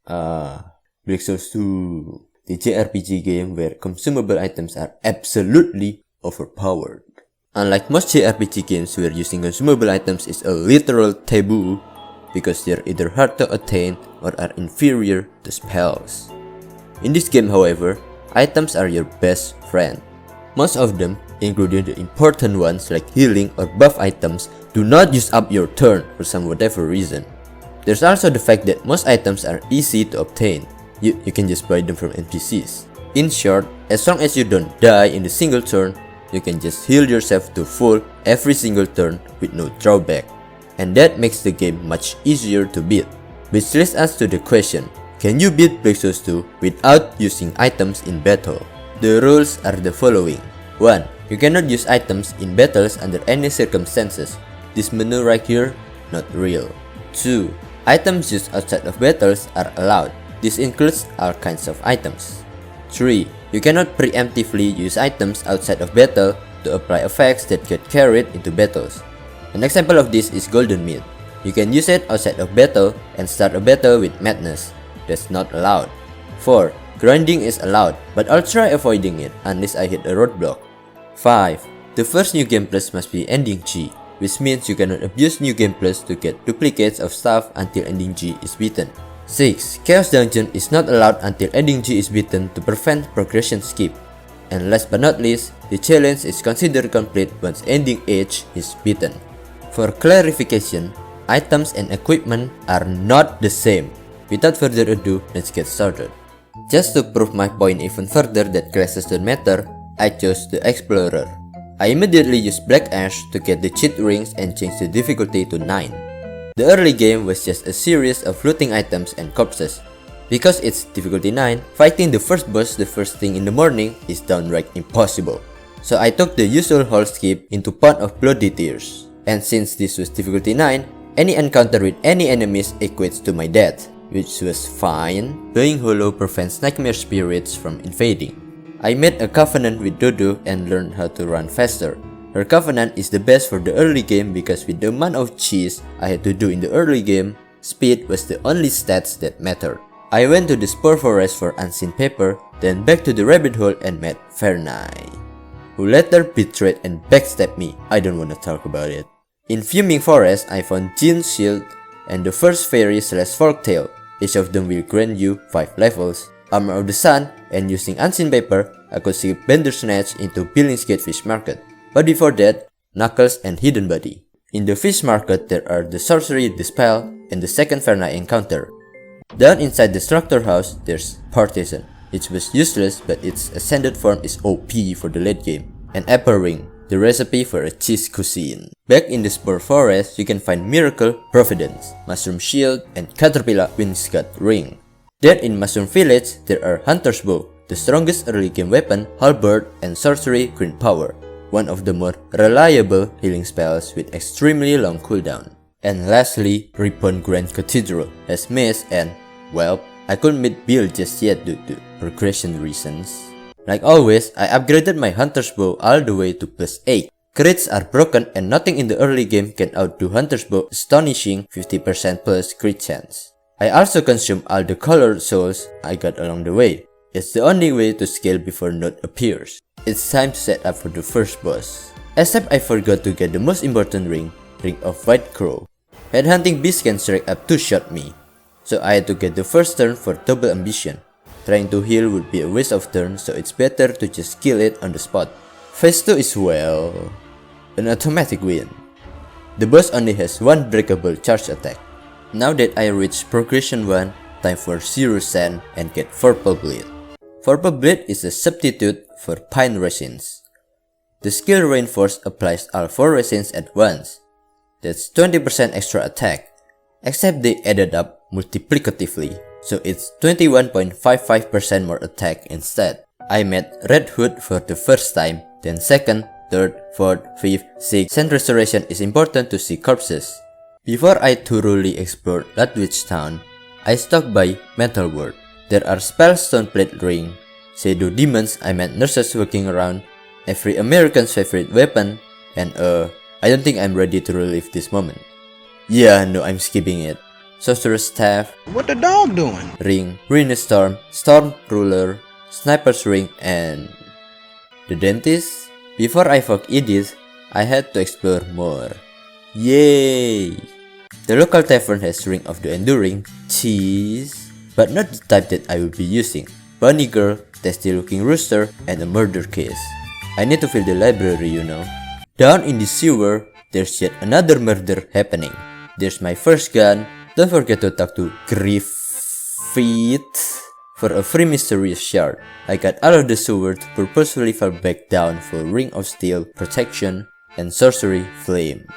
Black Souls 2, the JRPG game where consumable items are absolutely overpowered. Unlike most JRPG games where using consumable items is a literal taboo because they're either hard to attain or are inferior to spells. In this game, however, items are your best friend. Most of them, including the important ones like healing or buff items, do not use up your turn for some whatever reason. There's also the fact that most items are easy to obtain. You can just buy them from NPCs. In short, as long as you don't die in a single turn, you can just heal yourself to full every single turn with no drawback. And that makes the game much easier to beat. Which leads us to the question, can you beat Black Souls 2 without using items in battle? The rules are the following. 1. You cannot use items in battles under any circumstances. This menu right here, not real. 2. Items used outside of battles are allowed. This includes all kinds of items. 3. You cannot preemptively use items outside of battle to apply effects that get carried into battles. An example of this is Golden Meat. You can use it outside of battle and start a battle with Madness. That's not allowed. 4. Grinding is allowed, but I'll try avoiding it unless I hit a roadblock. 5. The first New Game Plus must be Ending G, which means you cannot abuse New Game Plus to get duplicates of stuff until Ending G is beaten. 6. Chaos Dungeon is not allowed until Ending G is beaten to prevent progression skip. And last but not least, the challenge is considered complete once Ending H is beaten. For clarification, items and equipment are not the same. Without further ado, let's get started. Just to prove my point even further that classes don't matter, I chose the Explorer. I immediately used Black Ash to get the cheat rings and change the difficulty to 9. The early game was just a series of looting items and corpses. Because it's difficulty 9, fighting the first boss the first thing in the morning is downright impossible. So I took the usual hall skip into Pond of Bloody Tears. And since this was difficulty 9, any encounter with any enemies equates to my death, which was fine. Being hollow prevents nightmare spirits from invading. I made a covenant with Dodo and learned how to run faster. Her covenant is the best for the early game because with the amount of cheese I had to do in the early game, speed was the only stats that mattered. I went to the Spore Forest for Unseen Paper, then back to the rabbit hole and met Fernai, who later betrayed and backstabbed me. I don't wanna talk about it. In Fuming Forest, I found Jean's Shield and the first fairy / folktale. Each of them will grant you 5 levels. Armor of the Sun, and using Unseen Paper, I could skip Bandersnatch into Billingsgate Fish Market. But before that, Knuckles and Hidden Body. In the Fish Market, there are the Sorcery, the Spell, and the second Fernai encounter. Down inside the Structure House, there's Partisan. It was useless, but its ascended form is OP for the late game. And Apple Ring, the recipe for a cheese cuisine. Back in the Spore Forest, you can find Miracle, Providence, Mushroom Shield, and Caterpillar Wingscut Ring. Then in Mushroom Village, there are Hunter's Bow, the strongest early game weapon, Halberd, and Sorcery Green Power, one of the more reliable healing spells with extremely long cooldown. And lastly, Ripon Grand Cathedral has Mace and, well, I couldn't meet Bill just yet due to progression reasons. Like always, I upgraded my Hunter's Bow all the way to +8. Crits are broken and nothing in the early game can outdo Hunter's Bow astonishing 50% plus crit chance. I also consumed all the colored souls I got along the way. It's the only way to scale before Note appears. It's time to set up for the first boss. Except I forgot to get the most important ring, Ring of White Crow. Headhunting beasts can straight up two-shot me, so I had to get the first turn for double ambition. Trying to heal would be a waste of turn, so it's better to just kill it on the spot. Phase 2 is, well, an automatic win. The boss only has one breakable charge attack. Now that I reached progression 1, time for Zero Sand and get Purple Bleed. Purple Bleed is a substitute for Pine Resins. The skill Reinforce applies all 4 resins at once. That's 20% extra attack, except they added up multiplicatively, so it's 21.55% more attack instead. I met Red Hood for the first time, then second, third, fourth, fifth, sixth. Sand restoration is important to see corpses. Before I thoroughly explored Ludwig Town, I stopped by Metal World. There are Spell Stoneplate Ring, Shadow Demons I met nurses walking around, every American's favorite weapon, and I don't think I'm ready to relive this moment. Yeah, no, I'm skipping it. Sorcerer's Staff, What the dog doing? Ring, Ruinous Storm, Storm Ruler, Sniper's Ring, and the Dentist. Before I fought Edith, I had to explore more. Yay! The local tavern has Ring of the Enduring, cheese, but not the type that I will be using. Bunny Girl, tasty looking rooster, and a murder case. I need to fill the library, you know. Down in the sewer, there's yet another murder happening. There's my first gun. Don't forget to talk to Griffith for a free mysterious shard. I got out of the sewer to purposefully fall back down for Ring of Steel protection and Sorcery Flame.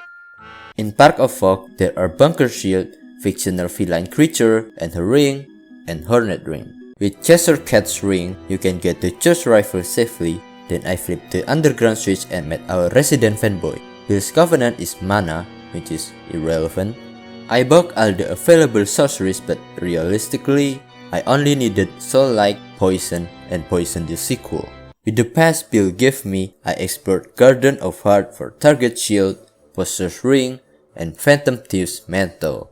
In Park of Fog, there are Bunker Shield, fictional feline creature, and her ring, and Hornet Ring. With Cheshire Cat's ring, you can get the Choice Rifle safely. Then I flipped the underground switch and met our resident fanboy. Bill's Covenant is mana, which is irrelevant. I bought all the available sorceries, but realistically, I only needed Soul-like, Poison, and Poison the sequel. With the pass Bill gave me, I explored Garden of Heart for Target Shield, Poster's Ring, and Phantom Thief's Mantle.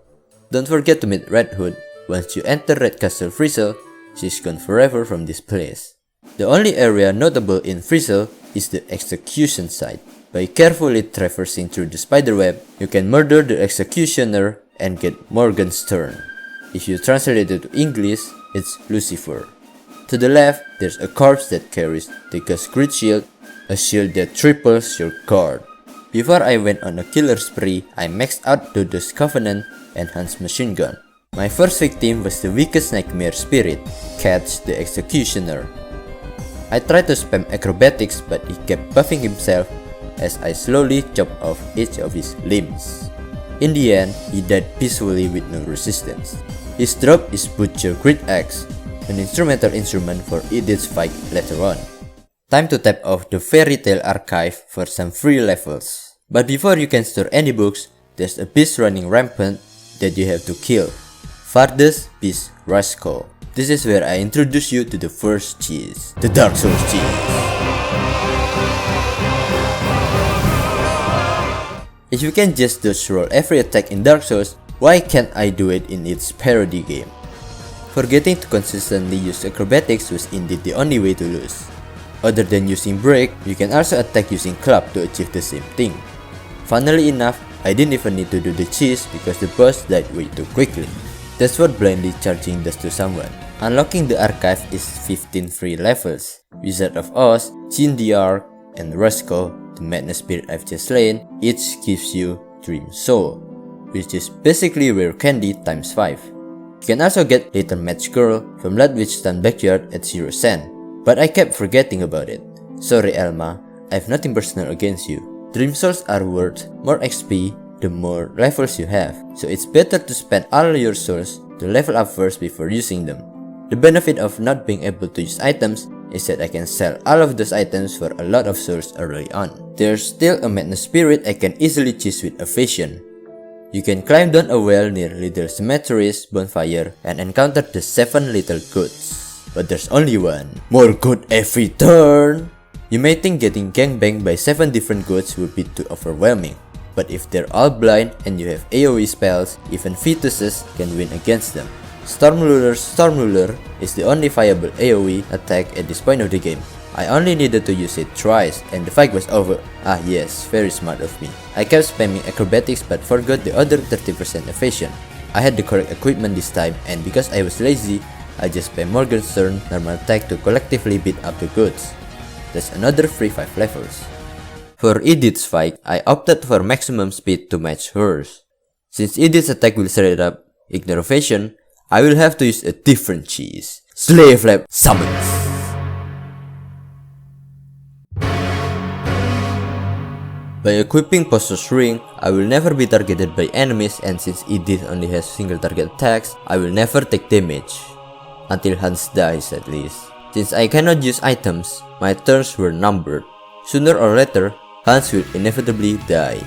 Don't forget to meet Red Hood. Once you enter Red Castle Frizzle, she's gone forever from this place. The only area notable in Frizzle is the execution site. By carefully traversing through the spiderweb, you can murder the executioner and get Morgenstern. If you translate it to English, it's Lucifer. To the left, there's a corpse that carries the Ghost Grid Shield, a shield that triples your guard. Before I went on a killer spree, I maxed out Dodo's Covenant and Hans machine gun. My first victim was the weakest nightmare spirit, Catch the Executioner. I tried to spam acrobatics, but he kept buffing himself as I slowly chopped off each of his limbs. In the end, he died peacefully with no resistance. His drop is Butcher Grid Axe, an instrumental instrument for Edith's fight later on. Time to tap off the Fairy Tale archive for some free levels. But before you can store any books, there's a beast running rampant that you have to kill. Vardus Beast Rascal. This is where I introduce you to the first cheese, the Dark Souls cheese. If you can just dodge roll every attack in Dark Souls, why can't I do it in its parody game? Forgetting to consistently use acrobatics was indeed the only way to lose. Other than using break, you can also attack using club to achieve the same thing. Funnily enough, I didn't even need to do the cheese because the boss died way too quickly. That's what blindly charging does to someone. Unlocking the archive is 15 free levels. Wizard of Oz, Jean d'Arc, and Rascal, the madness spirit I've just slain, each gives you Dream Soul, which is basically rare candy times 5. You can also get Little Match Girl from Ludwigstown Backyard at 0 cent, but I kept forgetting about it. Sorry Elma, I have nothing personal against you. Dream Souls are worth more XP the more levels you have, so it's better to spend all your souls to level up first before using them. The benefit of not being able to use items is that I can sell all of those items for a lot of souls early on. There's still a madness spirit I can easily chase with evasion. You can climb down a well near Little Cemetery's bonfire and encounter the 7 little goats. But there's only one. More goat every turn! You may think getting gangbanged by 7 different goats would be too overwhelming. But if they're all blind and you have AoE spells, even fetuses can win against them. Storm Ruler is the only viable AoE attack at this point of the game. I only needed to use it twice and the fight was over. Ah yes, very smart of me. I kept spamming acrobatics but forgot the other 30% evasion. I had the correct equipment this time and because I was lazy, I just spammed Morgenstern normal attack to collectively beat up the goods. That's another free 5 levels. For Edith's fight, I opted for maximum speed to match hers. Since Edith's attack will straight up ignore evasion, I will have to use a different cheese. Slave Lab Summons! By equipping Poster's Ring, I will never be targeted by enemies and since Edith only has single target attacks, I will never take damage. Until Hans dies at least. Since I cannot use items, my turns were numbered. Sooner or later, Hans will inevitably die.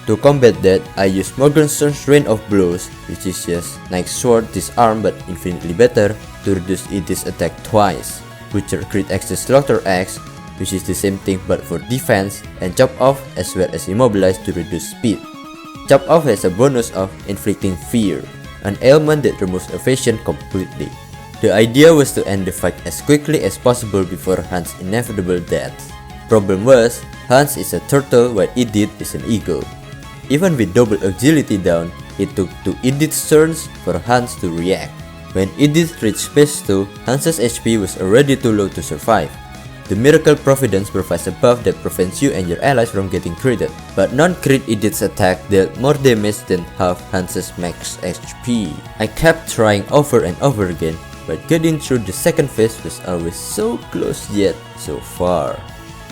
To combat that, I used Morgenstern's Rain of Blows, which is just Knight's Sword Disarm but infinitely better, to reduce Edith's attack twice. Butcher Crit Axe's Slaughter Axe, which is the same thing but for defense, and Chop Off as well as Immobilize to reduce speed. Chop Off has a bonus of Inflicting Fear, an ailment that removes evasion completely. The idea was to end the fight as quickly as possible before Hans' inevitable death. Problem was, Hans is a turtle while Edith is an eagle. Even with double agility down, it took 2 Edith's turns for Hans to react. When Edith reached phase 2, Hans' HP was already too low to survive. The Miracle Providence provides a buff that prevents you and your allies from getting critted, but non-crit Edith's attack dealt more damage than half Hans' max HP. I kept trying over and over again, but getting through the second phase was always so close yet so far.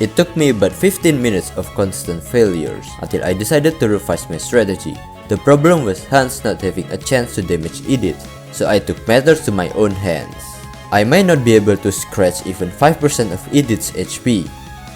It took me about 15 minutes of constant failures until I decided to revise my strategy. The problem was Hans not having a chance to damage Edith, so I took matters to my own hands. I might not be able to scratch even 5% of Edith's HP,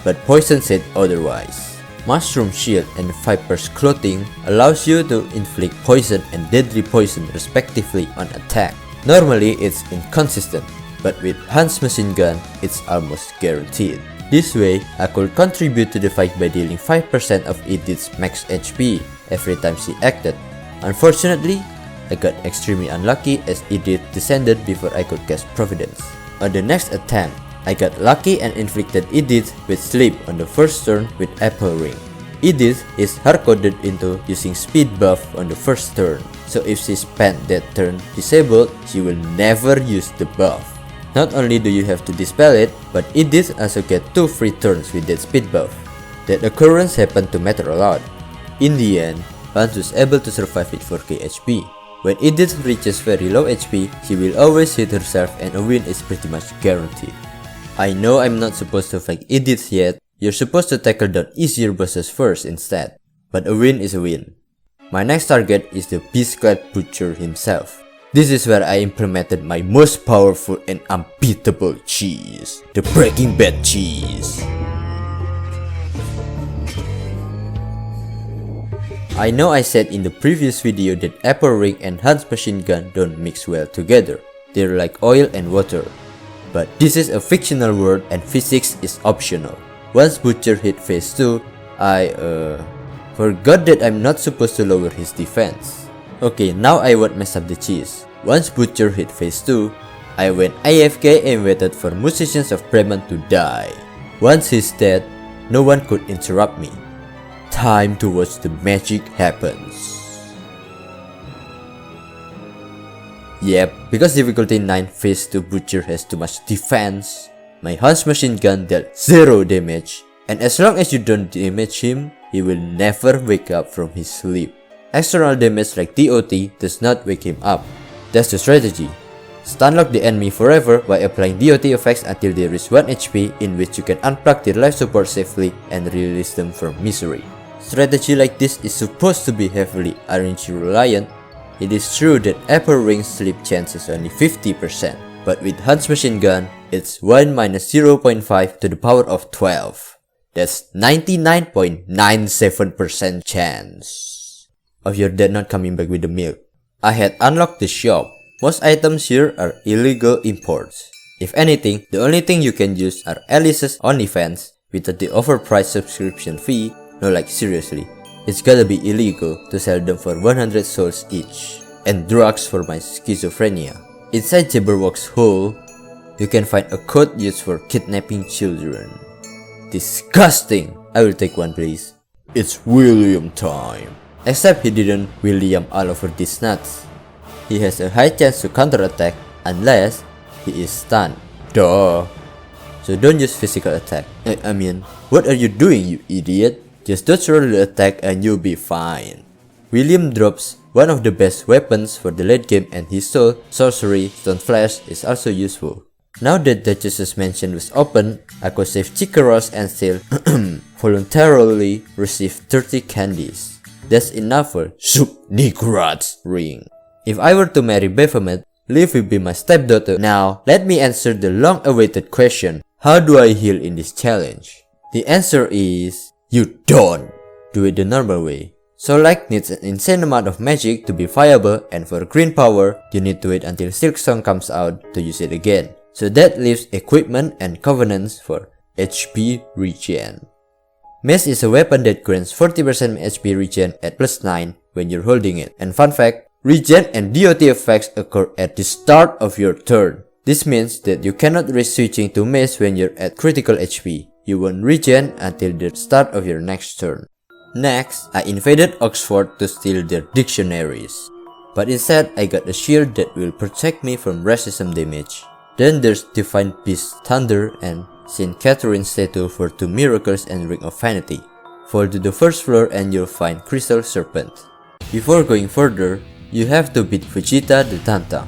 but Poison said otherwise. Mushroom Shield and Viper's Clothing allows you to inflict poison and deadly poison respectively on attack. Normally it's inconsistent, but with Hans' machine gun, it's almost guaranteed. This way, I could contribute to the fight by dealing 5% of Edith's max HP every time she acted. Unfortunately, I got extremely unlucky as Edith descended before I could cast Providence. On the next attempt, I got lucky and inflicted Edith with sleep on the first turn with Apple Ring. Edith is hard-coded into using speed buff on the first turn, so if she spent that turn disabled, she will never use the buff. Not only do you have to dispel it, but Edith also get 2 free turns with that speed buff. That occurrence happened to matter a lot. In the end, Hans was able to survive with 4k HP. When Edith reaches very low HP, she will always hit herself and a win is pretty much guaranteed. I know I'm not supposed to fight Edith yet, you're supposed to tackle down easier bosses first instead, but a win is a win. My next target is the Beast-clad Butcher himself. This is where I implemented my most powerful and unbeatable cheese, the Breaking Bad cheese. I know I said in the previous video that Apple Ring and Hans' machine gun don't mix well together. They're like oil and water. But this is a fictional world and physics is optional. Once Butcher hit phase 2, I forgot that I'm not supposed to lower his defense. Okay, now I won't mess up the cheese. Once Butcher hit phase 2, I went AFK and waited for Musicians of Bremen to die. Once he's dead, no one could interrupt me. Time to watch the magic happens. Yep, because difficulty 9 phase 2 Butcher has too much defense, my Hans machine gun dealt 0 damage, and as long as you don't damage him, he will never wake up from his sleep. External damage like DOT does not wake him up. That's the strategy. Stunlock the enemy forever by applying DOT effects until they reach 1 HP, in which you can unplug their life support safely and release them from misery. Strategy like this is supposed to be heavily RNG reliant. It is true that Apple Ring's sleep chance is only 50%, but with Hans machine gun, it's 1 minus 0.5 to the power of 12. That's 99.97% chance of your dad not coming back with the milk. I had unlocked the shop. Most items here are illegal imports. If anything, the only thing you can use are Alice's OnlyFans without the overpriced subscription fee. No, like seriously, it's gotta be illegal to sell them for 100 souls each. And drugs for my schizophrenia. Inside Jabberwock's hole, you can find a code used for kidnapping children. Disgusting! I will take one please. It's William time. Except he didn't William all over these nuts. He has a high chance to counterattack unless he is stunned. Duh! So don't use physical attack. I mean, what are you doing, you idiot? Just dodge roll the attack and you'll be fine. William drops one of the best weapons for the late game, and his soul, sorcery, stone flash is also useful. Now that Duchess's mansion was open, I could save Chikaros and still voluntarily receive 30 candies. That's enough for Nigrat's ring. If I were to marry Baphomet, Liv will be my stepdaughter. Now, let me answer the long-awaited question. How do I heal in this challenge? The answer is, you don't do it the normal way. Solak needs an insane amount of magic to be viable, and for green power, you need to wait until Silksong comes out to use it again. So that leaves equipment and covenants for HP regen. Mace is a weapon that grants 40% HP regen at +9 when you're holding it. And fun fact, Regen and DOT effects occur at the start of your turn. This means that you cannot risk switching to mace when you're at critical HP. You won't regen until the start of your next turn. Next, I invaded Oxford to steal their dictionaries. But instead, I got a shield that will protect me from racism damage. Then there's Divine Beast Thunder and St. Catherine's statue for 2 miracles and Ring of Vanity. Fall to the first floor and you'll find Crystal Serpent. Before going further, you have to beat Vegeta the Tanta.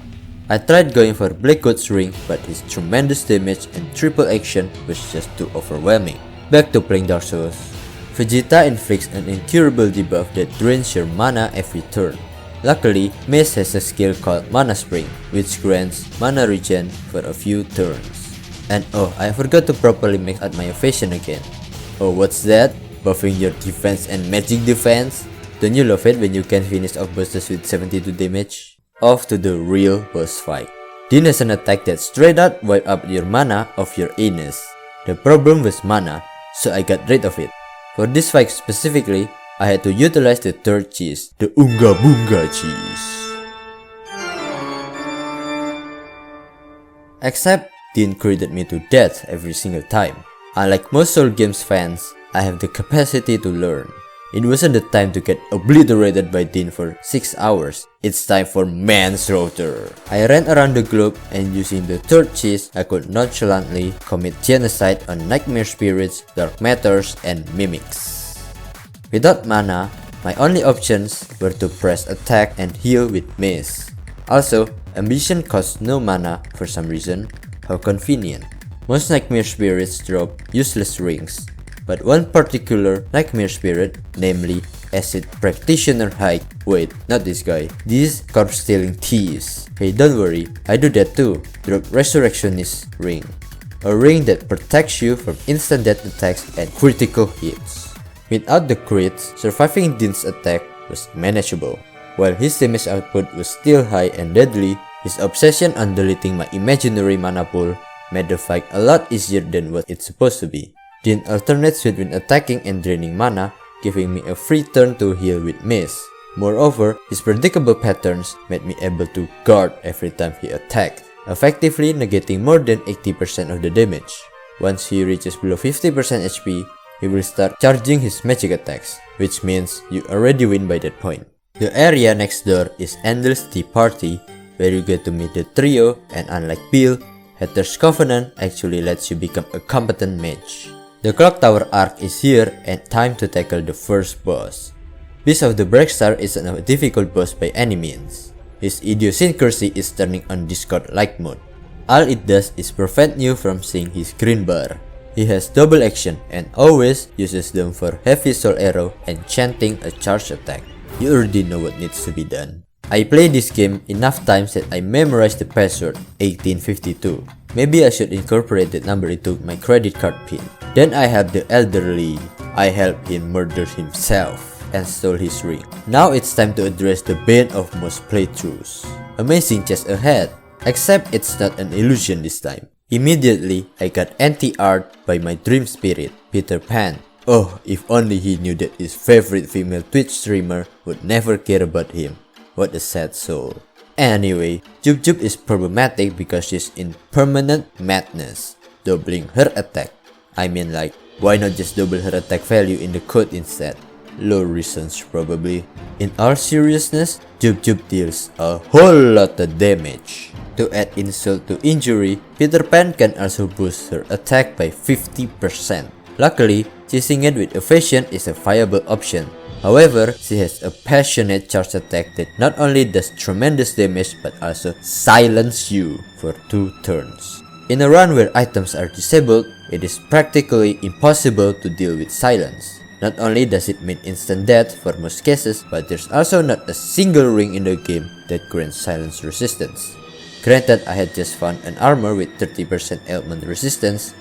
I tried going for Black God's Ring, but his tremendous damage and triple action was just too overwhelming. Back to playing Dark Souls. Vegeta inflicts an incurable debuff that drains your mana every turn. Luckily, Mace has a skill called Mana Spring, which grants mana regen for a few turns. And oh, I forgot to properly max out my evasion again. Oh, what's that? Buffing your defense and magic defense? Don't you love it when you can finish off bosses with 72 damage? Off to the real boss fight. Din has an attack that straight out wipe up your mana of your anus. The problem was mana, so I got rid of it. For this fight specifically, I had to utilize the third cheese, the Unga Bunga cheese. Except, Din critted me to death every single time. Unlike most Soul Games fans, I have the capacity to learn. It wasn't the time to get obliterated by Din for 6 hours. It's time for manslaughter. I ran around the globe and using the third cheese, I could nonchalantly commit genocide on nightmare spirits, dark matters, and mimics. Without mana, my only options were to press attack and heal with mace. Also, ambition costs no mana for some reason. How convenient. Most nightmare spirits drop useless rings, but one particular nightmare spirit, namely Acid Practitioner Hike. Wait, not this guy. This corpse stealing thieves. Hey, don't worry, I do that too. Drop Resurrectionist Ring. A ring that protects you from instant death attacks and critical hits. Without the crits, surviving Din's attack was manageable. While his damage output was still high and deadly, his obsession on deleting my imaginary mana pool made the fight a lot easier than what it's supposed to be. Din alternates between attacking and draining mana, giving me a free turn to heal with mace. Moreover, his predictable patterns made me able to guard every time he attacked, effectively negating more than 80% of the damage. Once he reaches below 50% HP, he will start charging his magic attacks, which means you already win by that point. The area next door is Endless Tea Party, where you get to meet the trio, and unlike Bill, Hatter's Covenant actually lets you become a competent mage. The Clock Tower arc is here and time to tackle the first boss. Beast of the Breakstar isn't a difficult boss by any means. His idiosyncrasy is turning on Discord like mode. All it does is prevent you from seeing his green bar. He has double action and always uses them for heavy soul arrow and chanting a charge attack. You already know what needs to be done. I played this game enough times that I memorized the password 1852. Maybe I should incorporate that number into my credit card pin. Then I helped the elderly. I helped him murder himself and stole his ring. Now it's time to address the bane of most playthroughs. Amazing chest ahead, except it's not an illusion this time. Immediately, I got anti-art by my dream spirit, Peter Pan. Oh, if only he knew that his favorite female Twitch streamer would never care about him. What a sad soul. Anyway, Jub Jub is problematic because she's in permanent madness, doubling her attack. I mean, like, why not just double her attack value in the code instead? Low reasons probably. In all seriousness, Jub Jub deals a whole lot of damage. To add insult to injury, Peter Pan can also boost her attack by 50%. Luckily, chasing it with evasion is a viable option. However, she has a passionate charge attack that not only does tremendous damage but also silence you for 2 turns. In a run where items are disabled, it is practically impossible to deal with silence. Not only does it mean instant death for most cases, but there's also not a single ring in the game that grants silence resistance. Granted, I had just found an armor with 30% ailment resistance,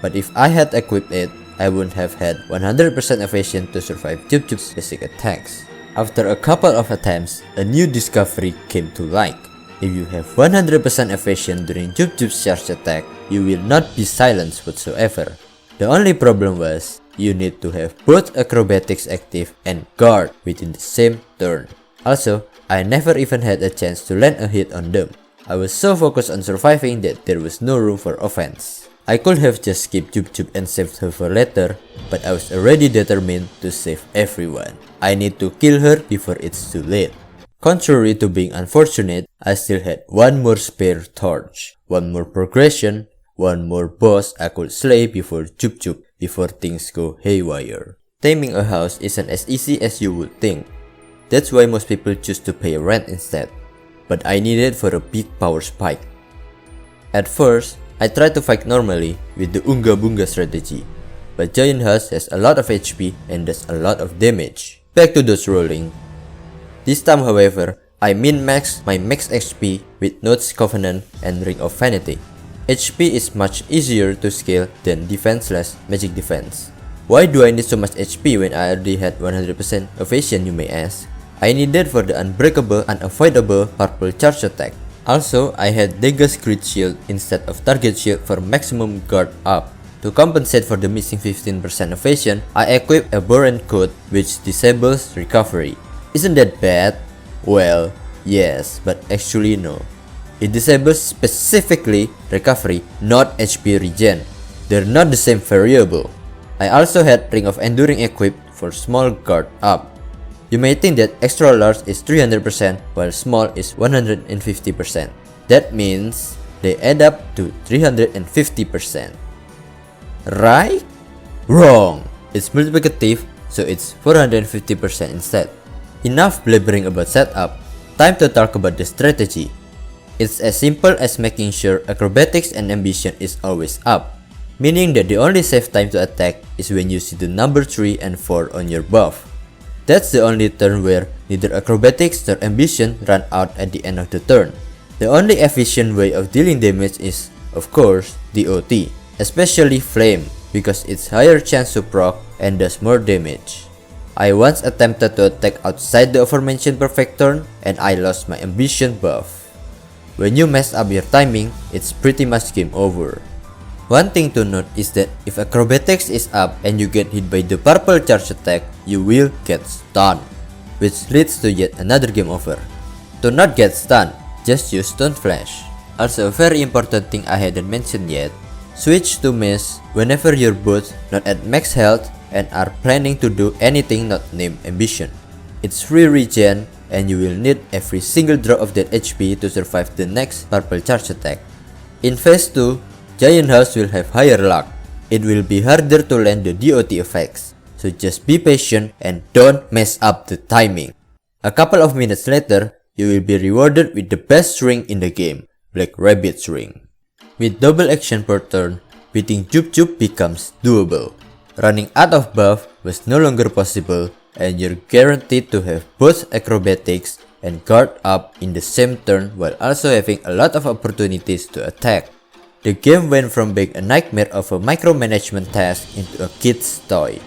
but if I had equipped it, I wouldn't have had 100% evasion to survive Jub Jub's basic attacks. After a couple of attempts, a new discovery came to light. If you have 100% evasion during Jub Jub's charge attack, you will not be silenced whatsoever. The only problem was, you need to have both acrobatics active and guard within the same turn. Also, I never even had a chance to land a hit on them. I was so focused on surviving that there was no room for offense. I could have just skipped Jup Jup and saved her for later, but I was already determined to save everyone. I need to kill her before it's too late. Contrary to being unfortunate, I still had one more spare torch, one more progression, one more boss I could slay before Jup Jup, before things go haywire. Taming a house isn't as easy as you would think. That's why most people choose to pay rent instead. But I needed for a big power spike. At first, I tried to fight normally with the Unga Bunga strategy, but Giant House has a lot of HP and does a lot of damage. Back to those rolling. This time however, I min-maxed my max HP with Note's Covenant and Ring of Vanity. HP is much easier to scale than defenseless magic defense. Why do I need so much HP when I already had 100% evasion, you may ask? I needed for the unbreakable, unavoidable purple charge attack. Also, I had Dega's crit shield instead of target shield for maximum guard up. To compensate for the missing 15% evasion, I equipped a Boran coat which disables recovery. Isn't that bad? Well, yes, but actually no. It disables specifically recovery, not HP regen. They're not the same variable. I also had Ring of Enduring equipped for small guard up. You may think that extra large is 300% while small is 150%. That means they add up to 350%. Right? Wrong! It's multiplicative, so it's 450% instead. Enough blabbering about setup, time to talk about the strategy. It's as simple as making sure acrobatics and ambition is always up, meaning that the only safe time to attack is when you see the number 3 and 4 on your buff. That's the only turn where neither acrobatics nor ambition run out at the end of the turn. The only efficient way of dealing damage is, of course, DOT, especially Flame, because it's higher chance to proc and does more damage. I once attempted to attack outside the aforementioned perfect turn and I lost my ambition buff. When you mess up your timing, it's pretty much game over. One thing to note is that if acrobatics is up and you get hit by the purple charge attack, you will get stunned, which leads to yet another game over. To not get stunned, just use Stone Flash. Also, a very important thing I hadn't mentioned yet, switch to miss whenever you're both not at max health and are planning to do anything not named ambition. It's free regen and you will need every single drop of that HP to survive the next purple charge attack. In phase 2, Giant House will have higher luck. It will be harder to land the DOT effects, so just be patient and don't mess up the timing. A couple of minutes later, you will be rewarded with the best ring in the game, Black Rabbit's ring. With double action per turn, beating Jup Jup becomes doable. Running out of buff was no longer possible and you're guaranteed to have both acrobatics and guard up in the same turn while also having a lot of opportunities to attack. The game went from being a nightmare of a micromanagement task into a kid's toy.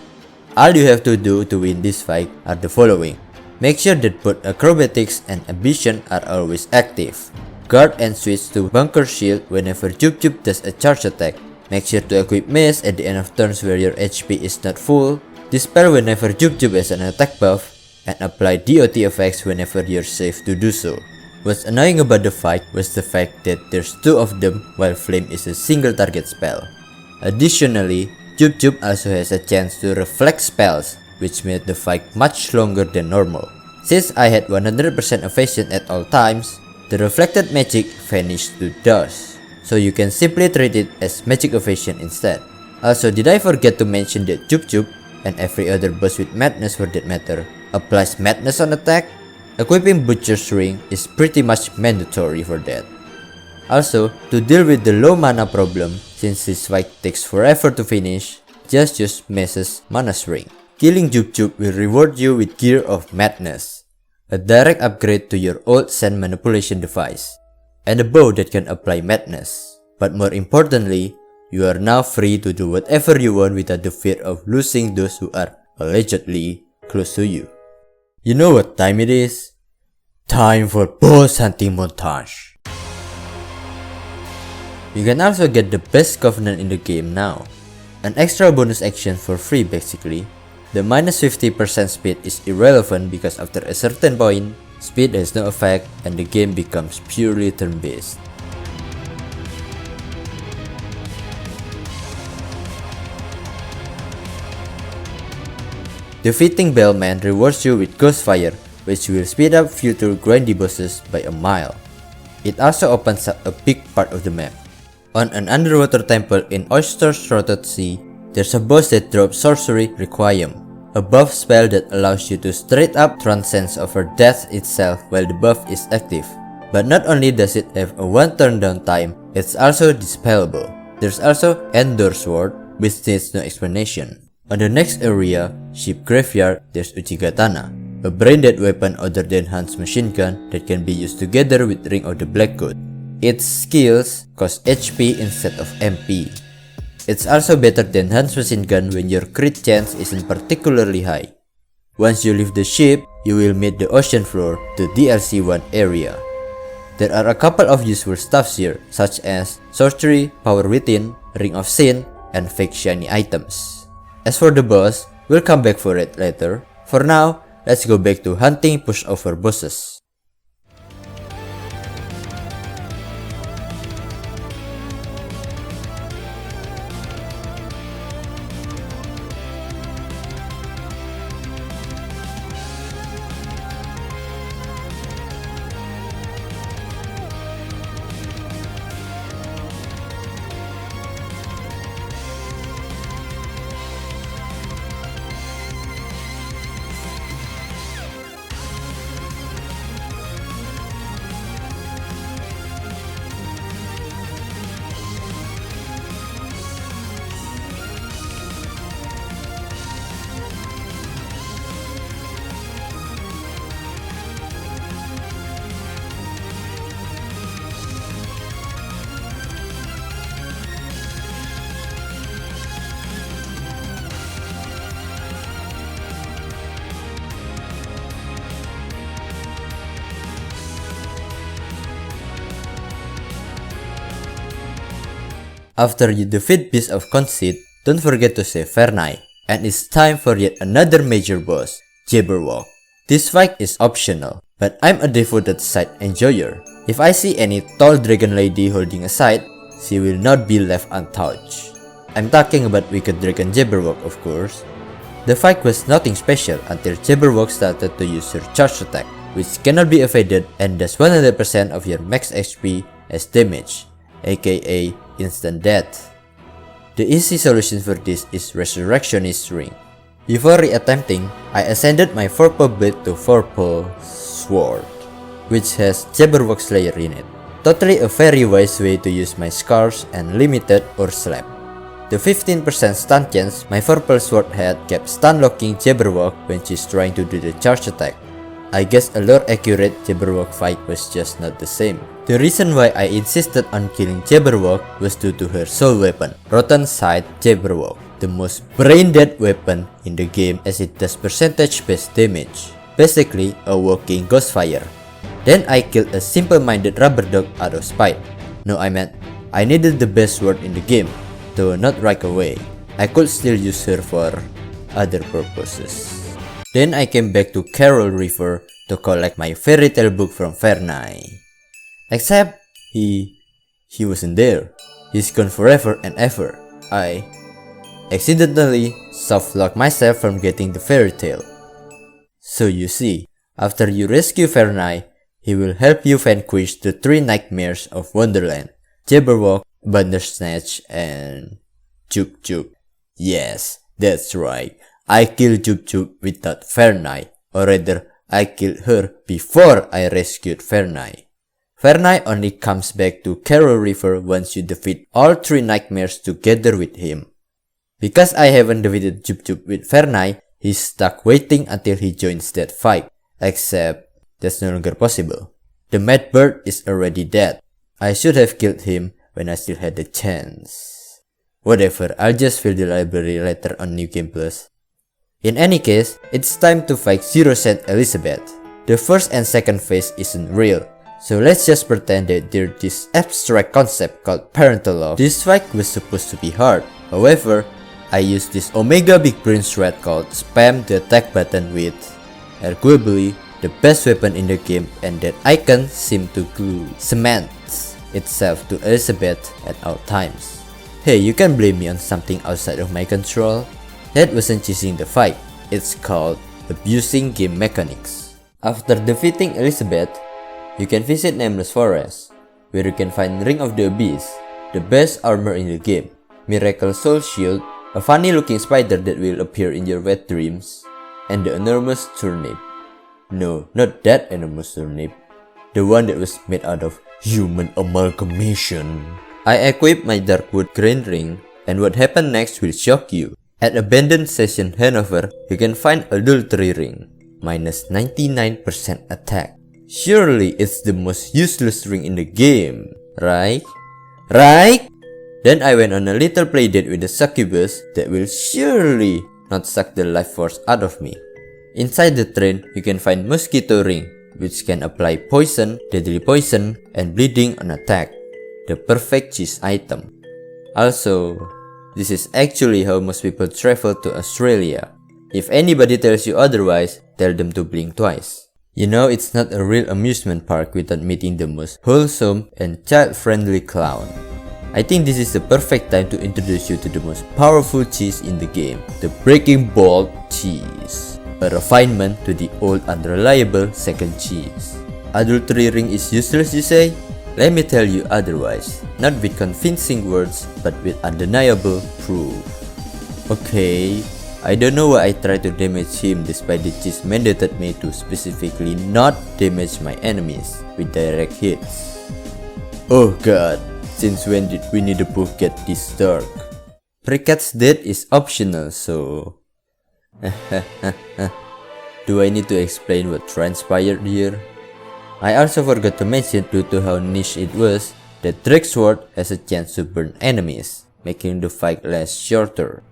All you have to do to win this fight are the following. Make sure that both acrobatics and ambition are always active. Guard and switch to bunker shield whenever Jup Jup does a charge attack. Make sure to equip mace at the end of turns where your HP is not full. Dispel whenever Jup Jup has an attack buff. And apply DOT effects whenever you're safe to do so. What's annoying about the fight was the fact that there's 2 of them while Flame is a single target spell. Additionally, Jup Jup also has a chance to reflect spells, which made the fight much longer than normal. Since I had 100% evasion at all times, the reflected magic vanished to dust, so you can simply treat it as magic evasion instead. Also, did I forget to mention that Jup Jup, and every other boss with madness for that matter, applies madness on attack? Equipping Butcher's Ring is pretty much mandatory for that. Also, to deal with the low mana problem, since this fight takes forever to finish, just use Mace's Mana's Ring. Killing Jup Jup will reward you with Gear of Madness, a direct upgrade to your old sand manipulation device, and a bow that can apply madness. But more importantly, you are now free to do whatever you want without the fear of losing those who are allegedly close to you. You know what time it is? Time for boss hunting montage. You can also get the best covenant in the game now. An extra bonus action for free basically. The minus 50% speed is irrelevant because after a certain point, speed has no effect and the game becomes purely turn-based. Defeating Bellman rewards you with Ghostfire, which will speed up future grindy bosses by a mile. It also opens up a big part of the map. On an underwater temple in Oyster's Throated Sea, there's a boss that drops Sorcery Requiem, a buff spell that allows you to straight up transcend over death itself while the buff is active. But not only does it have a one turn down time, it's also dispellable. There's also Endor Sword, which needs no explanation. On the next area, Ship Graveyard, there's Uchigatana, a brain-dead weapon other than Han's machine gun that can be used together with Ring of the Black God. Its skills cost HP instead of MP. It's also better than Han's machine gun when your crit chance isn't particularly high. Once you leave the ship, you will meet the ocean floor, the DLC 1 area. There are a couple of useful stuffs here, such as Sorcery, Power Within, Ring of Sin, and fake shiny items. As for the boss, we'll come back for it later. For now, let's go back to hunting pushover bosses. After you defeat Beast of Conceit, don't forget to save Vernai, and it's time for yet another major boss, Jabberwock. This fight is optional, but I'm a devoted side enjoyer. If I see any tall dragon lady holding a scythe, she will not be left untouched. I'm talking about Wicked Dragon Jabberwock, of course. The fight was nothing special until Jabberwock started to use her charge attack, which cannot be evaded and does 100% of your max HP as damage, aka instant death. The easy solution for this is Resurrectionist Ring. Before reattempting, I ascended my purple blade to purple sword, which has Jabberwock Slayer in it. Totally a very wise way to use my scars and limited or slap. The 15% stun chance my purple sword had kept stun locking Jabberwock when she's trying to do the charge attack. I guess a lore accurate Jabberwock fight was just not the same. The reason why I insisted on killing Jabberwock was due to her soul weapon, Rotten Scythe Jabberwock, the most brain-dead weapon in the game as it does percentage-based damage, basically a walking Ghostfire. Then I killed a simple-minded rubber dog out of spite. No, I meant, I needed the best sword in the game, though not right away. I could still use her for other purposes. Then I came back to Carol River to collect my fairy tale book from Vernai. Except, he wasn't there. He's gone forever and ever. I accidentally soft-locked myself from getting the fairy tale. So you see, after you rescue Vernai, he will help you vanquish the 3 nightmares of Wonderland, Jabberwock, Bandersnatch, and Juk Juk. Yes, that's right. I killed Juk Juk without Vernai, or rather, I killed her before I rescued Vernai. Vernai only comes back to Carol River once you defeat all 3 nightmares together with him. Because I haven't defeated Juk Juk with Vernai, he's stuck waiting until he joins that fight. Except, that's no longer possible. The Mad Bird is already dead. I should have killed him when I still had the chance. Whatever, I'll just fill the library later on New Game Plus. In any case, it's time to fight Zero Saint Elizabeth. The first and second phase isn't real, so let's just pretend that there's this abstract concept called parental love. This fight was supposed to be hard. However, I used this Omega Big Brain thread called spam the attack button with arguably the best weapon in the game, and that icon seemed to glue cements itself to Elizabeth at all times. Hey, you can blame me on something outside of my control. That wasn't choosing the fight, it's called abusing game mechanics. After defeating Elizabeth, you can visit Nameless Forest, where you can find Ring of the Abyss, the best armor in the game, Miracle Soul Shield, a funny looking spider that will appear in your wet dreams, and the enormous turnip. No, not that enormous turnip, the one that was made out of human amalgamation. I equipped my Darkwood Grain Ring, and what happened next will shock you. At Abandoned Session Hanover, you can find Adultery Ring, minus 99% attack. Surely it's the most useless ring in the game, right? Right? Then I went on a little playdate with the succubus that will surely not suck the life force out of me. Inside the train, you can find Mosquito Ring, which can apply poison, deadly poison, and bleeding on attack. The perfect cheese item. Also, this is actually how most people travel to Australia. If anybody tells you otherwise, tell them to blink twice. You know, it's not a real amusement park without meeting the most wholesome and child-friendly clown. I think this is the perfect time to introduce you to the most powerful cheese in the game, the Breaking Bolt cheese. A refinement to the old unreliable second cheese. Adultery Ring is useless, you say? Let me tell you otherwise, not with convincing words, but with undeniable proof. Okay, I don't know why I tried to damage him despite the cheese mandated me to specifically not damage my enemies with direct hits. Oh god, since when did Winnie the Pooh get this dark? Precat's death is optional, so... Do I need to explain what transpired here? I also forgot to mention, due to how niche it was, that Drake Sword has a chance to burn enemies, making the fight less shorter.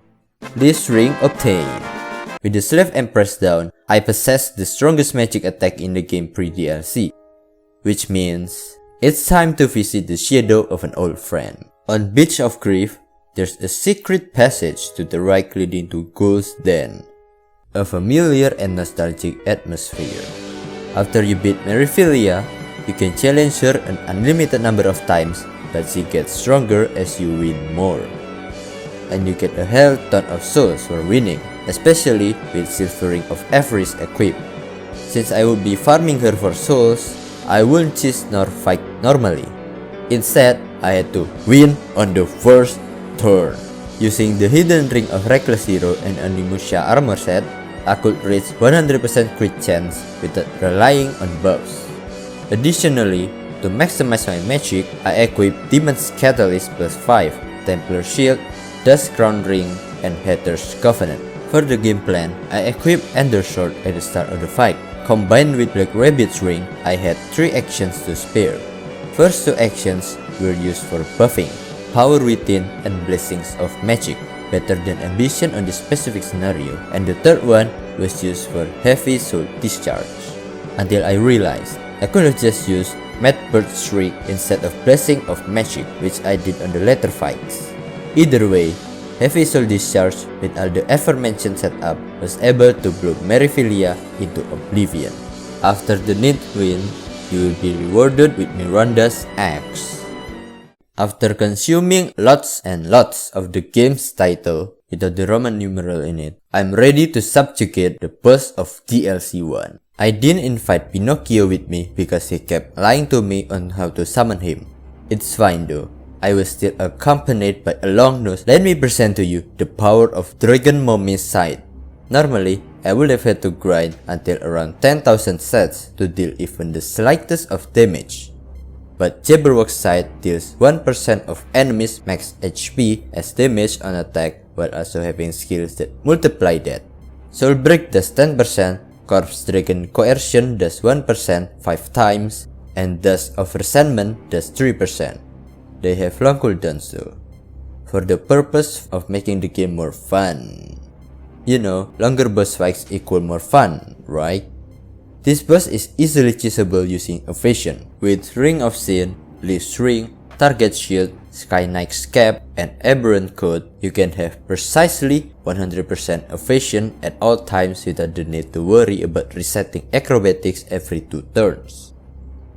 This ring obtained. With the Slave Empress down, I possess the strongest magic attack in the game pre-DLC, which means it's time to visit the shadow of an old friend. On Beach of Grief, there's a secret passage to the right leading to Ghoul's Den, a familiar and nostalgic atmosphere. After you beat Meriphilia, you can challenge her an unlimited number of times, but she gets stronger as you win more. And you get a hell ton of souls for winning, especially with Silver Ring of Avarice equipped. Since I would be farming her for souls, I wouldn't choose nor fight normally. Instead, I had to win on the first turn. Using the Hidden Ring of Reckless Hero and Onimusha armor set, I could reach 100% crit chance without relying on buffs. Additionally, to maximize my magic, I equipped Demon's Catalyst plus 5, Templar Shield, Dust Crown Ring, and Hatter's Covenant. For the game plan, I equipped Ender Sword at the start of the fight. Combined with Black Rabbit's Ring, I had 3 actions to spare. First 2 actions were used for buffing, Power Within, and Blessings of Magic, better than Ambition on this specific scenario, and the third one was used for Heavy Soul Discharge. Until I realized I could have just used Mad Bird Shriek instead of Blessing of Magic, which I did on the later fights. Either way, Heavy Soul Discharge with all the aforementioned setup was able to blow Meriphilia into oblivion. After the neat win, you will be rewarded with Miranda's Axe. After consuming lots and lots of the game's title without the Roman numeral in it, I'm ready to subjugate the boss of DLC 1. I didn't invite Pinocchio with me because he kept lying to me on how to summon him. It's fine though, I was still accompanied by a long nose. Let me present to you the power of Dragon Mommy's Scythe. Normally, I would have had to grind until around 10,000 sets to deal even the slightest of damage. But Jabberwock's Scythe deals 1% of enemies' max HP as damage on attack while also having skills that multiply that. Soulbreak does 10%, Corpse Dragon Coercion does 1% 5 times, and Dust of Resentment does 3%. They have long cooldowns though, for the purpose of making the game more fun. You know, longer boss fights equal more fun, right? This boss is easily cheesable using Evasion, with Ring of Sin, Leaf's Ring, target shield, Sky Knight's cap, and aberrant code, you can have precisely 100% evasion at all times without the need to worry about resetting acrobatics every 2 turns.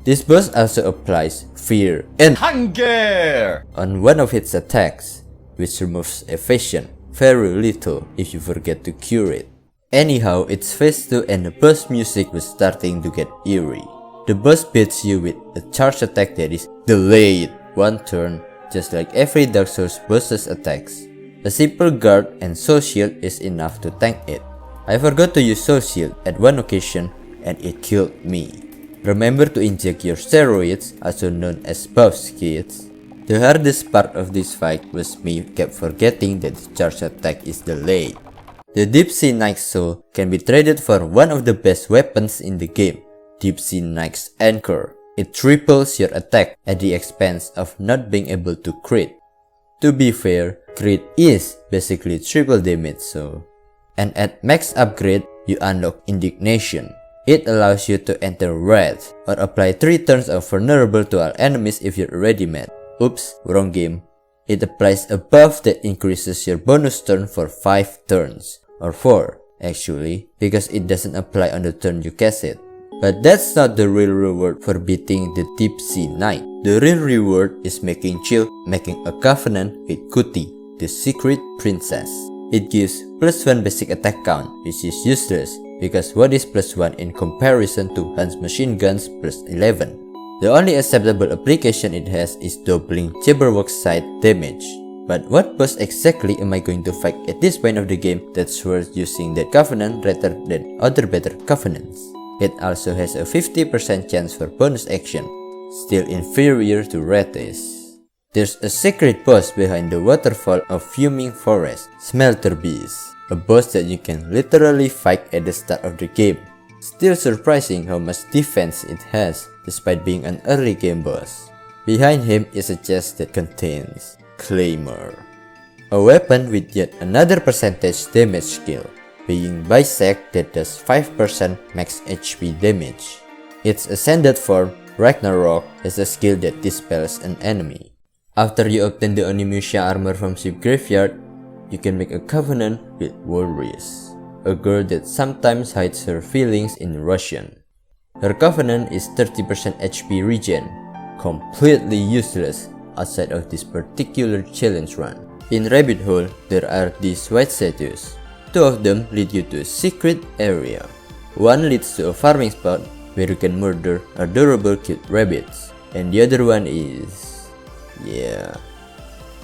This boss also applies Fear and Hunger on one of its attacks, which removes evasion very little if you forget to cure it. Anyhow, it's phase 2 and the boss music was starting to get eerie. The boss beats you with a charge attack that is delayed 1 turn, just like every Dark Souls boss's attacks. A simple guard and soul shield is enough to tank it. I forgot to use soul shield at one occasion and it killed me. Remember to inject your steroids, also known as buffs, kids. The hardest part of this fight was me kept forgetting that the charge attack is delayed. The Deep Sea Knight's Soul can be traded for one of the best weapons in the game, Deep Sea Knight's Anchor. It triples your attack at the expense of not being able to crit. To be fair, crit is basically triple damage and at max upgrade, you unlock Indignation. It allows you to enter Wrath or apply 3 turns of vulnerable to all enemies if you're already mad. Oops, wrong game. It applies a buff that increases your bonus turn for 5 turns, or 4 actually, because it doesn't apply on the turn you cast it. But that's not the real reward for beating the Deep Sea Knight. The real reward is making a covenant with Kuti, the secret princess. It gives +1 basic attack count, which is useless because what is +1 in comparison to Han's machine guns +11? The only acceptable application it has is doubling Jabberwock's side damage. But what boss exactly am I going to fight at this point of the game that's worth using that covenant rather than other better covenants? It also has a 50% chance for bonus action, still inferior to Rethys. There's a secret boss behind the waterfall of Fuming Forest, Smelter Beast, a boss that you can literally fight at the start of the game. Still surprising how much defense it has despite being an early game boss. Behind him is a chest that contains Claymore, a weapon with yet another percentage damage skill, being Bisect that does 5% max HP damage. Its ascended form, Ragnarok, has a skill that dispels an enemy. After you obtain the Onimusha armor from Ship Graveyard, you can make a covenant with Walrus, a girl that sometimes hides her feelings in Russian. Her covenant is 30% HP regen, completely useless outside of this particular challenge run. In Rabbit Hole, there are these white statues. 2 of them lead you to a secret area. One leads to a farming spot where you can murder adorable cute rabbits, and the other one is...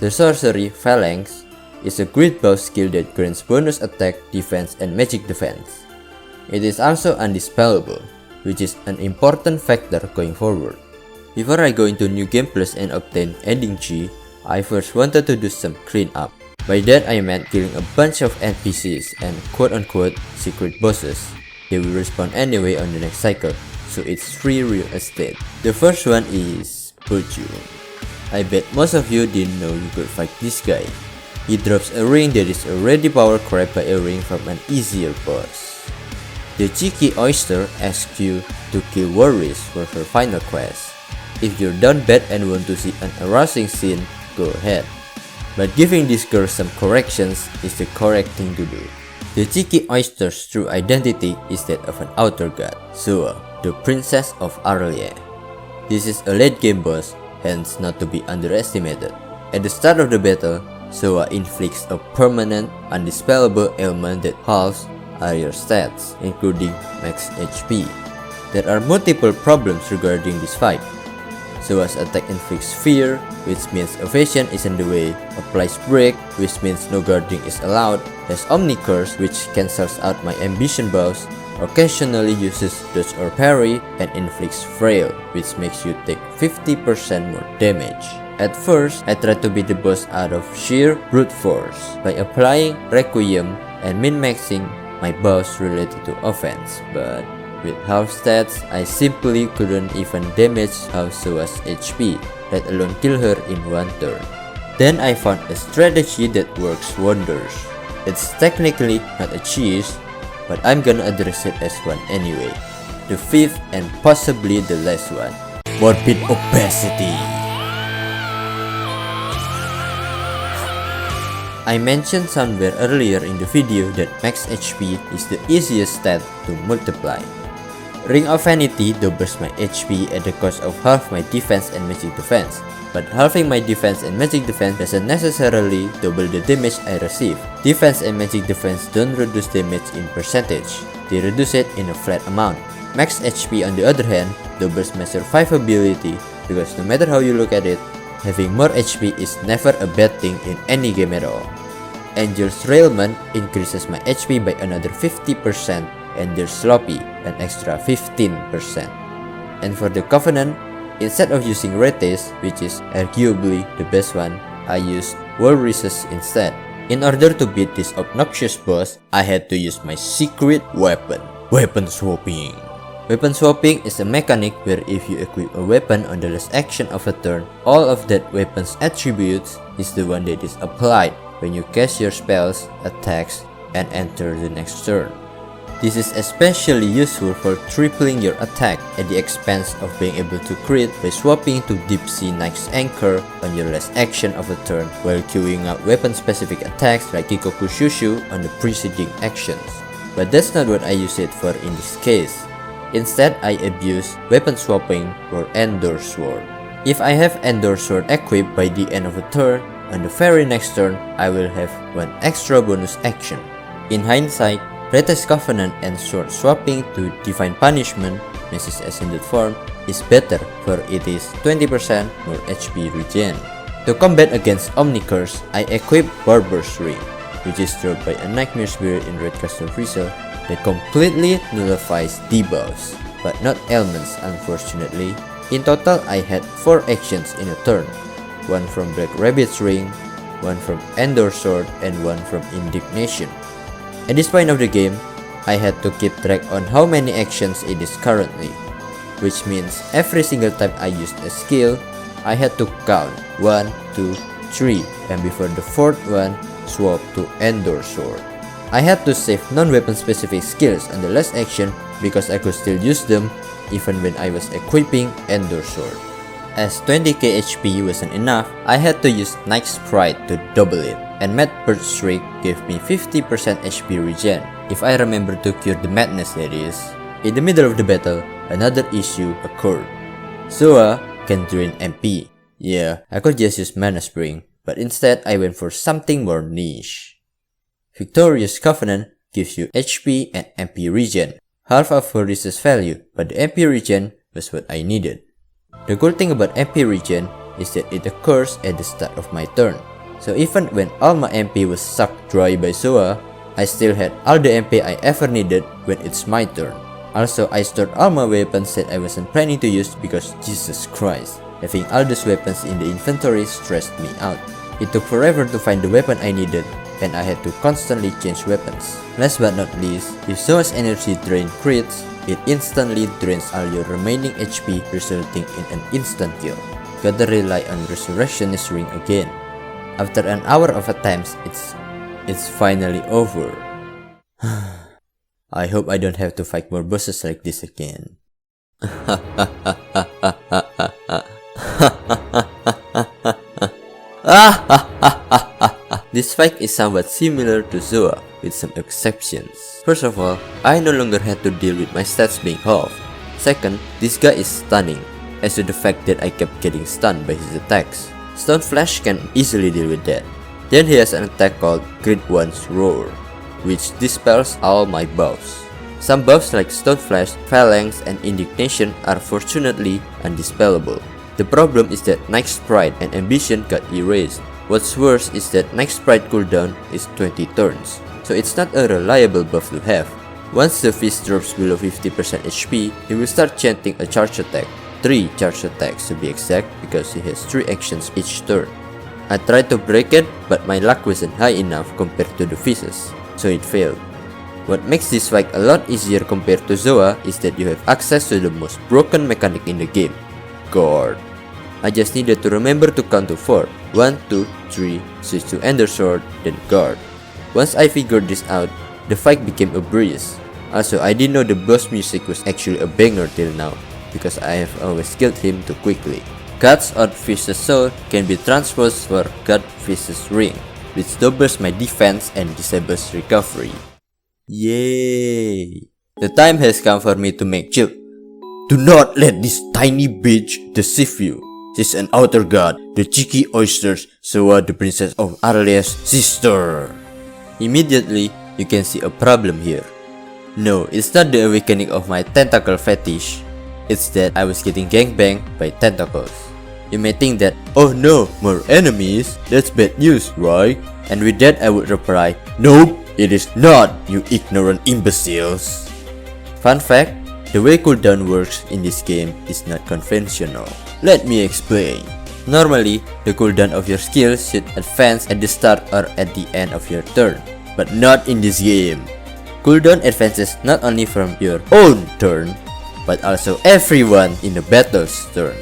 The sorcery Phalanx is a great buff skill that grants bonus attack, defense, and magic defense. It is also undispellable, which is an important factor going forward. Before I go into New Game Plus and obtain Ending G, I first wanted to do some cleanup. By that I meant killing a bunch of NPCs and quote-unquote secret bosses. They will respawn anyway on the next cycle, so it's free real estate. The first one is Boju. I bet most of you didn't know you could fight this guy. He drops a ring that is already power crept by a ring from an easier boss. The cheeky oyster asks you to kill Warris for her final quest. If you're down bad and want to see an arousing scene, go ahead. But giving this girl some corrections is the correct thing to do. The cheeky oyster's true identity is that of an outer god, Zoa, the princess of Arlie. This is a late game boss, hence not to be underestimated. At the start of the battle, Zoa inflicts a permanent, undispellable ailment that halves all your stats, including max HP. There are multiple problems regarding this fight. Zoa's attack inflicts fear, which means evasion is in the way, applies break, which means no guarding is allowed, has Omni Curse, which cancels out my ambition buffs, occasionally uses dodge or parry, and inflicts frail, which makes you take 50% more damage. At first, I tried to beat the boss out of sheer brute force by applying Requiem and min-maxing my buffs related to offense, but with half stats, I simply couldn't even damage half Zoa's HP, let alone kill her in 1 turn. Then I found a strategy that works wonders. It's technically not a cheese, but I'm gonna address it as one anyway. The 5th and possibly the last one, morbid obesity. I mentioned somewhere earlier in the video that max HP is the easiest stat to multiply. Ring of Vanity doubles my HP at the cost of half my defense and magic defense, but halving my defense and magic defense doesn't necessarily double the damage I receive. Defense and magic defense don't reduce damage in percentage, they reduce it in a flat amount. Max HP on the other hand doubles my survivability because no matter how you look at it, having more HP is never a bad thing in any game at all. Angel's Railment increases my HP by another 50% and their Sloppy an extra 15%. And for the Covenant, instead of using Retes, which is arguably the best one, I used Walruses instead. In order to beat this obnoxious boss, I had to use my secret weapon, weapon swapping. Weapon swapping is a mechanic where if you equip a weapon on the last action of a turn, all of that weapon's attributes is the one that is applied when you cast your spells, attacks, and enter the next turn. This is especially useful for tripling your attack at the expense of being able to crit by swapping to Deep Sea Knight's Anchor on your last action of a turn while queuing up weapon-specific attacks like Kikoku Shushu on the preceding actions. But that's not what I use it for in this case. Instead, I abuse weapon swapping for Endor Sword. If I have Endor Sword equipped by the end of a turn, on the very next turn, I will have one extra bonus action. In hindsight, Retes Covenant and Sword swapping to Divine Punishment, Mrs. Ascended Form, is better for it is 20% more HP regen. To combat against Omnicurse, I equip Barber's Ring, which is dropped by a Nightmare Spirit in Red Custom Freezer that completely nullifies debuffs, but not ailments unfortunately. In total, I had 4 actions in a turn, one from Black Rabbit's Ring, one from Endor Sword, and one from Indignation. At this point of the game, I had to keep track on how many actions it is currently, which means every single time I used a skill, I had to count 1, 2, 3, and before the 4th one, swap to Endor Sword. I had to save non-weapon specific skills on the last action because I could still use them even when I was equipping Endor Sword. As 20k HP wasn't enough, I had to use Night Sprite to double it, and Mad Bird Shriek gave me 50% HP regen, if I remember to cure the madness that is. In the middle of the battle, another issue occurred. Zoa can drain MP. Yeah, I could just use Mana Spring, but instead I went for something more niche. Victorious Covenant gives you HP and MP regen, half of her resist value, but the MP regen was what I needed. The cool thing about MP regen is that it occurs at the start of my turn, so even when all my MP was sucked dry by Zoa, I still had all the MP I ever needed when it's my turn. Also, I stored all my weapons that I wasn't planning to use because Jesus Christ, having all those weapons in the inventory stressed me out. It took forever to find the weapon I needed, and I had to constantly change weapons. Last but not least, if Zoa's energy drain crits, it instantly drains all your remaining HP, resulting in an instant kill. Gotta rely on Resurrectionist Ring again. After an hour of attempts, it's finally over. I hope I don't have to fight more bosses like this again. This fight is somewhat similar to Zoa, with some exceptions. First of all, I no longer had to deal with my stats being halved. Second, this guy is stunning, as to the fact that I kept getting stunned by his attacks. Stone Flash can easily deal with that. Then he has an attack called Crit Once Roar, which dispels all my buffs. Some buffs like Stone Flash, Phalanx, and Indignation are fortunately undispellable. The problem is that Night Sprite and Ambition got erased. What's worse is that Night Sprite cooldown is 20 turns, so it's not a reliable buff to have. Once the fist drops below 50% HP, he will start chanting a charge attack, 3 charge attacks to be exact because he has 3 actions each turn. I tried to break it, but my luck wasn't high enough compared to the fists, so it failed. What makes this fight a lot easier compared to Zoa is that you have access to the most broken mechanic in the game, Guard. I just needed to remember to count to 4, 1, 2, 3, switch to Endor Sword, then Guard. Once I figured this out, the fight became a breeze. Also, I didn't know the boss music was actually a banger till now, because I have always killed him too quickly. God's Odd Fist's Soul can be transposed for God Fist's Ring. which doubles my defense and disables recovery. Yay! The time has come for me to make chill. Do not let this tiny bitch deceive you. She's an outer god, the cheeky oysters, Zoa, the princess of Arlea's sister. Immediately, you can see a problem here. No, it's not the awakening of my tentacle fetish. It's that I was getting gangbanged by tentacles. You may think that, oh no, more enemies? That's bad news, right? And with that I would reply, nope, it is not, you ignorant imbeciles. Fun fact, the way cooldown works in this game is not conventional. Let me explain. Normally, the cooldown of your skills should advance at the start or at the end of your turn, but not in this game. Cooldown advances not only from your own turn, but also everyone in the battle's turn.